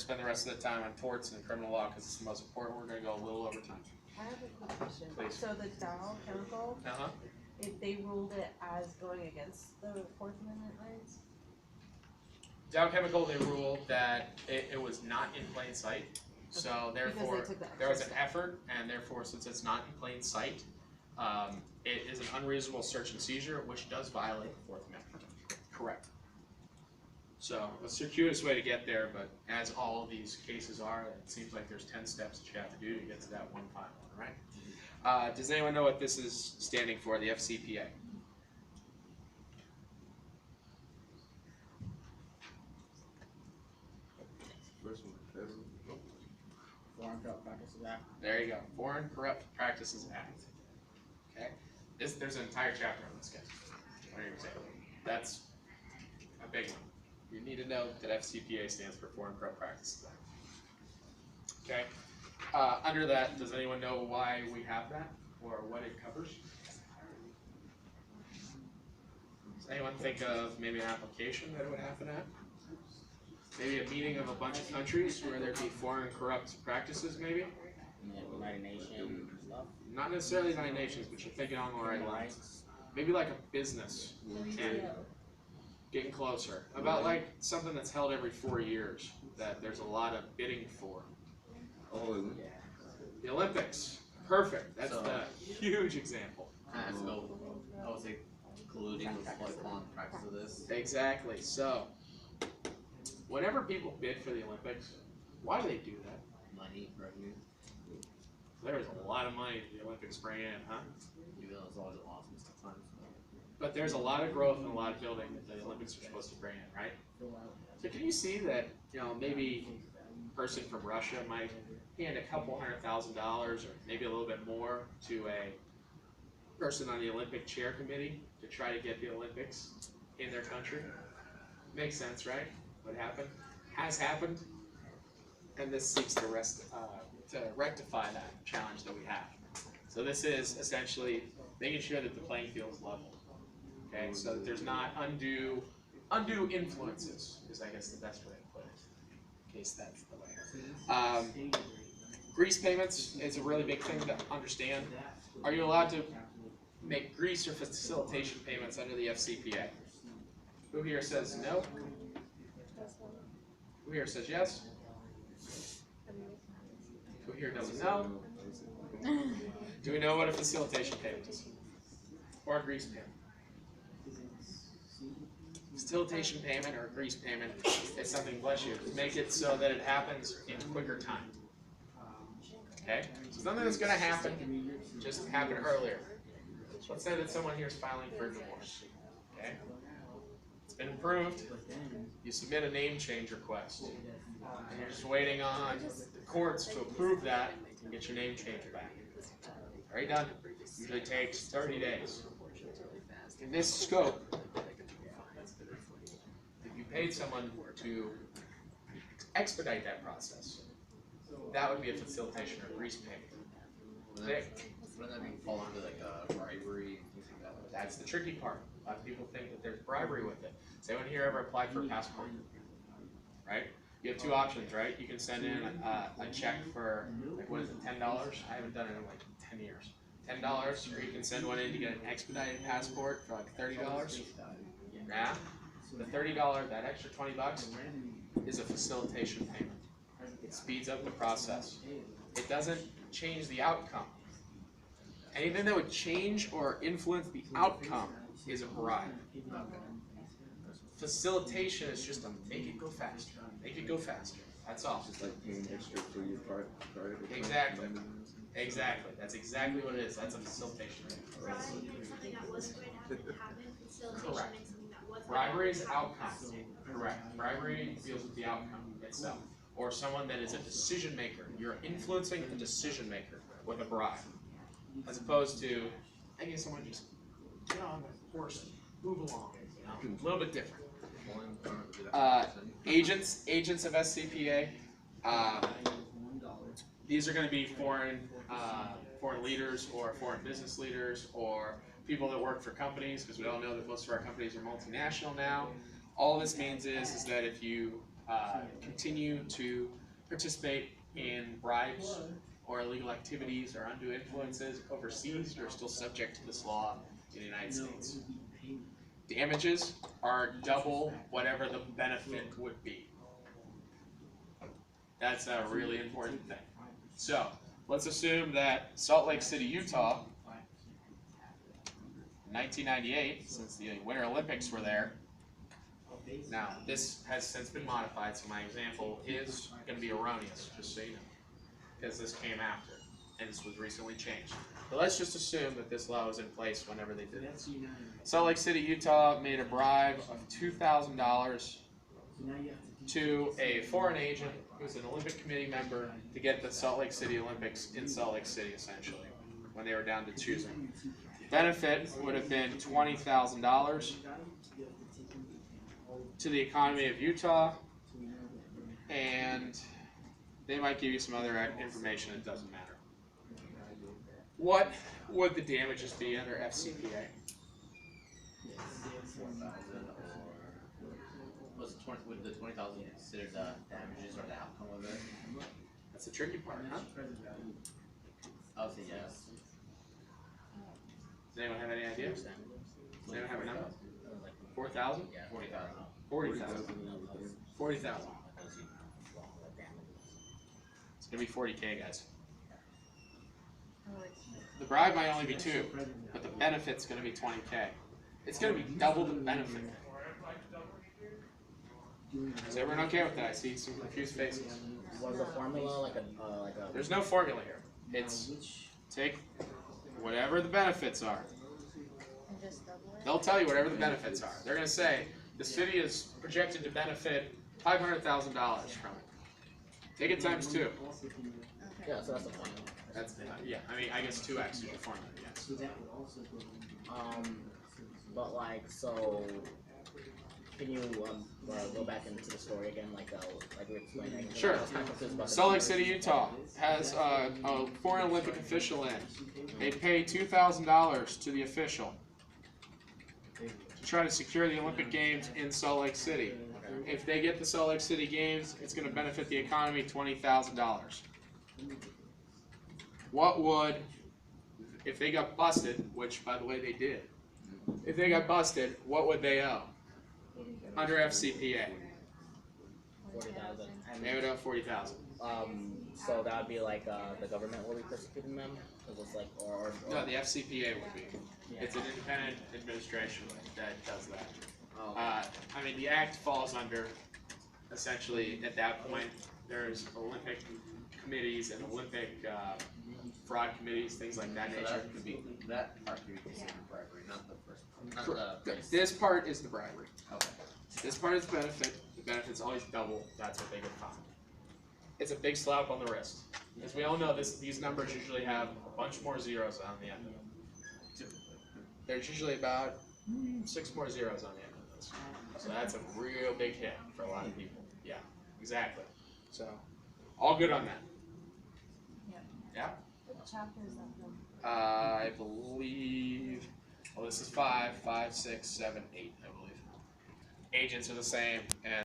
spend the rest of the time on torts and criminal law because it's the most important. We're going to go a little over time. I have a quick question. Please. So the Dow chemical, if they ruled it as going against the Fourth Amendment rights? Dow Chemical, they ruled that it was not in plain sight. So therefore, there was an effort, and therefore, since it's not in plain sight, it is an unreasonable search and seizure, which does violate the Fourth Amendment. Correct. So it's the circuitous way to get there, but as all of these cases are, it seems like there's 10 steps that you have to do to get to that one final one, right? Does anyone know what this is standing for, the FCPA? Foreign Corrupt Practices Act. There you go, Foreign Corrupt Practices Act. Okay, there's an entire chapter on this, guys. That's a big one. You need to know that FCPA stands for Foreign Corrupt Practices Act. Okay, under that, does anyone know why we have that or what it covers? Does anyone think of maybe an application that it would happen at? Maybe a meeting of a bunch of countries where there'd be foreign corrupt practices, maybe? Yeah, United Nations stuff. Not necessarily United Nations, but you're thinking on the right lines. Maybe like a business and getting closer. About like something that's held every 4 years that there's a lot of bidding for. Oh, the Olympics. Perfect. That's the huge example. I would say colluding with what on practice of this. Exactly. So, whenever people bid for the Olympics, why do they do that? Money, revenue. There's a lot of money the Olympics bring in, huh? Even though it's always awesome sometimes. But there's a lot of growth and a lot of building that the Olympics are supposed to bring in, right? So can you see that, maybe a person from Russia might hand a couple $100,000 or maybe a little bit more to a person on the Olympic chair committee to try to get the Olympics in their country? Makes sense, right? What happened? Has happened. And this seeks to rectify that challenge that we have. So this is essentially making sure that the playing field is level. Okay, so that there's not undue influences, is I guess the best way to put it, in case that's the way. Grease payments is a really big thing to understand. Are you allowed to make grease or facilitation payments under the FCPA? Who here says no? Who here says yes? Who here doesn't know? Do we know what a facilitation payment is? Or a grease payment? Facilitation payment or a grease payment is something, bless you, to make it so that it happens in quicker time. Okay? So something that's going to happen just happened earlier. Let's say that someone here is filing for a divorce. Okay? It's been approved. You submit a name change request. And you're just waiting on the courts to approve that and get your name change back. Already done. Usually takes 30 days. In this scope, if you paid someone to expedite that process, that would be a facilitation or grease payment. Wouldn't that fall under like bribery and things like that? That's the tricky part. A lot of people think that there's bribery with it. Has anyone here ever applied for a passport? Right? You have two options, right? You can send in a check for, like, what is it, $10? I haven't done it in like 10 years. $10, or you can send one in to get an expedited passport for like $30. Yeah. The $30, that extra $20 is a facilitation payment. It speeds up the process. It doesn't change the outcome. Anything that would change or influence the outcome is a bribe. Facilitation is just to make it go faster. Make it go faster. That's all. Just like paying extra for your prior. Exactly. Exactly. That's exactly what it is. That's a facilitation. Bribery for something that wasn't going to happen. Facilitation Correct. makes something that was. Bribery is outcome. Correct. Bribery deals with the outcome itself. Or someone that is a decision maker. You're influencing a decision maker with a bribe. As opposed to making someone just get on the horse and move along. A little bit different. Agents of SCPA. These are going to be foreign leaders or foreign business leaders or people that work for companies, because we all know that most of our companies are multinational now. All this means is that if you continue to participate in bribes or illegal activities or undue influences overseas are still subject to this law in the United States. Damages are double whatever the benefit would be. That's a really important thing. So, let's assume that Salt Lake City, Utah, in 1998, since the Winter Olympics were there. Now, this has since been modified, so my example is going to be erroneous, just so you know, because this came after, and this was recently changed. But let's just assume that this law was in place whenever they did this. Salt Lake City, Utah made a bribe of $2,000 to a foreign agent who's an Olympic Committee member to get the Salt Lake City Olympics in Salt Lake City, essentially, when they were down to choosing. Benefit would have been $20,000 to the economy of Utah, and they might give you some other information, it doesn't matter. What would the damages be under FCPA? Would the 20,000 consider the damages or the outcome of it? That's the tricky part, huh? I would say yes. Does anyone have any idea? Does anyone have a number? 4,000? Yeah, 40,000. 40,000. 40,000. It's gonna be 40K, guys. The bribe might only be 2, but the benefit's gonna be 20K. It's gonna be double the benefit. Is everyone okay with that? I see some confused faces. Was the formula like a There's no formula here. It's take whatever the benefits are. And just double it? They'll tell you whatever the benefits are. They're going to say the city is projected to benefit $500,000 from it. Take it times 2. Yeah, so that's the formula. That's yeah. I mean, I guess 2x is your formula. Yes. But like, so can you go back into the story again, like we explained? Like, Sure. I was kind of confused about the Salt Lake numbers. City, Utah has a foreign Olympic official in. They pay $2,000 to the official to try to secure the Olympic Games in Salt Lake City. If they get the Salt Lake City Games, it's going to benefit the economy $20,000. What would, if they got busted, which by the way they did, if they got busted, what would they owe under FCPA? 40,000. They would owe 40,000. So that would be like the government will be persecuting them, because it's like or No, the FCPA would be. It's an independent administration that does that. I mean, the act falls under, essentially, at that point, there's Olympic committees and Olympic fraud committees, things like that So nature. that could be, that part could be considered bribery, not the first part. Not the This part is the bribery. Okay. This part is the benefit. The benefit's always double. That's what they get fined. It's a big slap on the wrist. As we all know, these numbers usually have a bunch more zeros on the end of them. There's usually about 6 more zeros on the end of those. So that's a real big hit for a lot of people. Yeah, exactly. So, all good on that. Yeah? What chapter is that from? I believe, well, this is 5, 6, 7, 8, I believe. Agents are the same, and